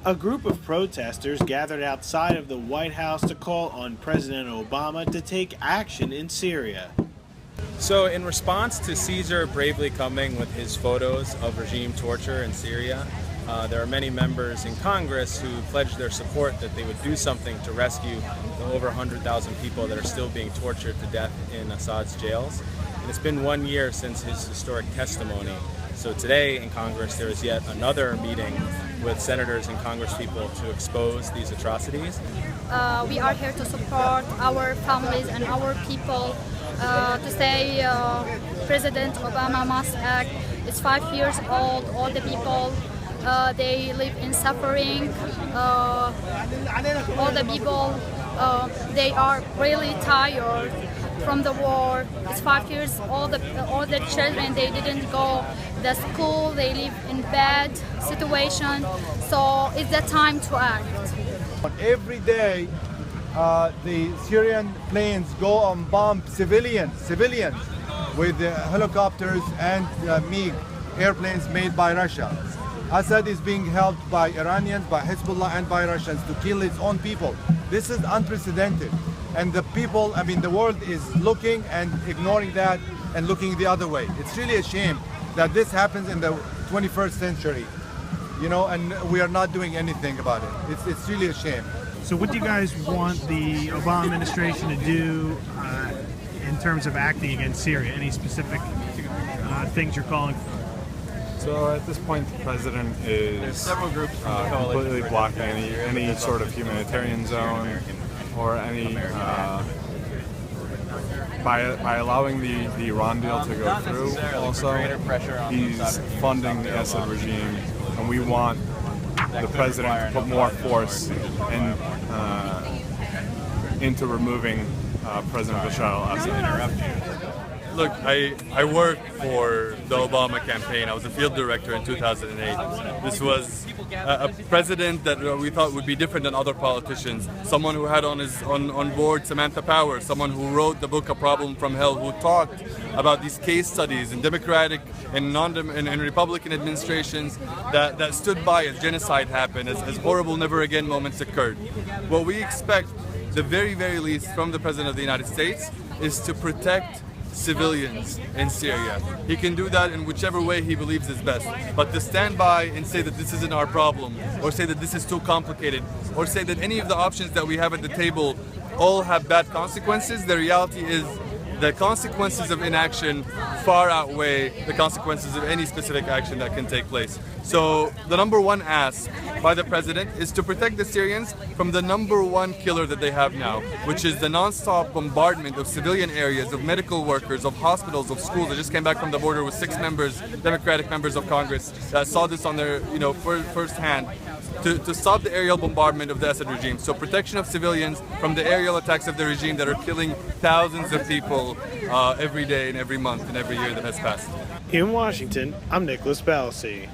A group of protesters gathered outside of the White House to call on President Obama to take action in Syria. So in response to Caesar bravely coming with his photos of regime torture in Syria, there are many members in Congress who pledged their support that they would do something to rescue the over 100,000 people that are still being tortured to death in Assad's jails. And it's been 1 year since his historic testimony. So today in Congress there is yet another meeting with senators and congresspeople to expose these atrocities. We are here to support our families and our people, to say President Obama must act. It's 5 years old, all the people, they live in suffering. All the people, they are really tired from the war. It's 5 years, all the children, they didn't go to school, they live in bad situation, so it's the time to act. Every day the Syrian planes go and bomb civilians with helicopters and MiG airplanes made by Russia. Assad is being helped by Iranians, by Hezbollah and by Russians to kill its own people. This is unprecedented. And the people, the world is looking and ignoring that and looking the other way. It's really a shame that this happens in the 21st century, and we are not doing anything about it. It's really a shame. So what do you guys want the Obama administration to do in terms of acting against Syria? Any specific things you're calling for? So at this point, the president is completely blocking any sort of humanitarian zone or any by allowing the Iran deal to go through. Also, he's funding the Assad regime, and we want the president to put more force into removing President Bashar al-Assad. Look, I worked for the Obama campaign. I was a field director in 2008. This was a president that we thought would be different than other politicians. Someone who had on board Samantha Power, someone who wrote the book A Problem from Hell, who talked about these case studies in Democratic and and Republican administrations that stood by as genocide happened, as horrible never again moments occurred. What we expect, the very, very least, from the President of the United States is to protect civilians in Syria. He can do that in whichever way he believes is best. But to stand by and say that this isn't our problem, or say that this is too complicated, or say that any of the options that we have at the table all have bad consequences, the reality is the consequences of inaction far outweigh the consequences of any specific action that can take place. So the number one ask by the president is to protect the Syrians from the number one killer that they have now, which is the non-stop bombardment of civilian areas, of medical workers, of hospitals, of schools. I just came back from the border with 6 Democratic members of Congress that saw this on their, first hand. To stop the aerial bombardment of the Assad regime. So protection of civilians from the aerial attacks of the regime that are killing thousands of people every day and every month and every year that has passed. In Washington, I'm Nicholas Balassi.